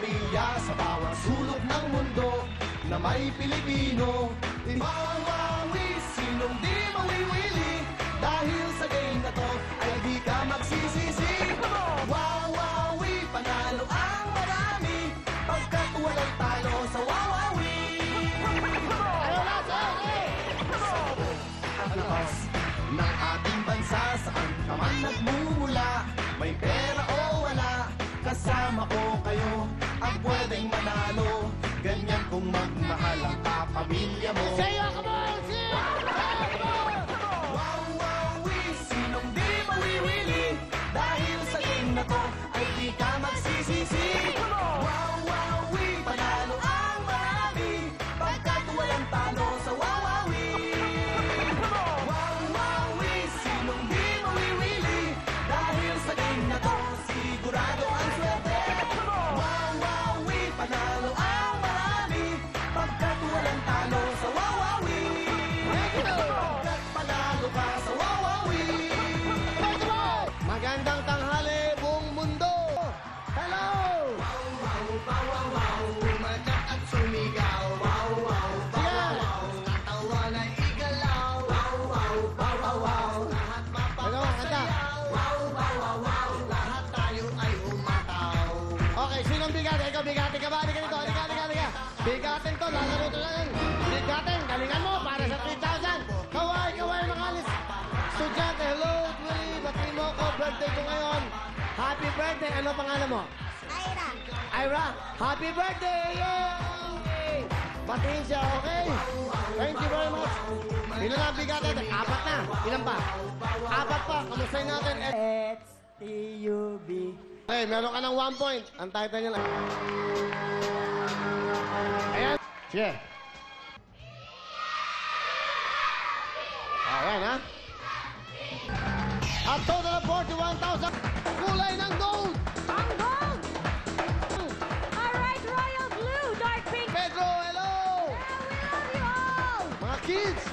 pamilya sa bawat sulok ng mundo na may Pilipino. Wawawi, sinong di mawiwili, dahil sa game na to ay di ka magsisisi. Wawawi, panalo ang marami, pagkat walang talo sa wawawi. Ang lakas ng ating bansa, saan ka man nagmumula, may pera o wala, kasama ko kayo ang pwedeng manalo. Ganyan kung magmahal ang kapamilya mo. Sayo, come on! Wawawi, sinong di mawiwili, dahil sa game na to ay di ka magsisisi. Wawawi, panalo ang marami, pagkat walang talo sa wawawi. Wawawi, sinong di mawiwili, dahil sa game na to sigurado ang swerte. Wawawi, panalo ang marami, pagkat walang talo sa wawawi. Pagkat panalo ka sa wawawi. Magandang tanghali, buong mundo! Hello! Umatak at sumigaw. Wow, wow, wow, wow. Tatawa na igalaw. Wow, wow, wow, wow, wow. Lahat Hello, kanta! wow, wow, wow, wow. Lahat tayo ay umataw. Okay, sinong bigate? Ikaw, bigate ka ba? Halika dito, halika. Bigatin to, lalaro to lang. Bigatin, galingan mo para sa 3,000. Kaway, mga alis. Estudyante, hello, Willie. Bati mo ko, birthday ko ngayon. Happy birthday. Ano pangalan mo? Ira, happy birthday! Yay! Batiin siya, okay? Thank you very much. Ilan na bigate? Apat na. Ilan pa? Apat pa. Kamustahin natin. It's TUB. Okay, meron ka ng 1 point. Ang title niya lang. Ayan. Sige. Ayan, ha? A total of 41,000. Kulay ng gold. Ang gold! Alright, royal blue, dark pink. Pedro, hello! Yeah, we love you all! Mga kids.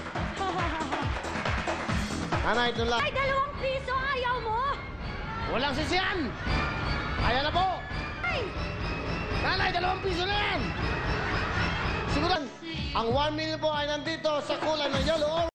Nanay, ito lang. Ay, 2 piso, ayaw mo? Walang sisiyan. Ayan na po. Ay! Nanay, 2 piso na yan. Siguran. Ang 1 million po ay nandito sa kulay ng yellow.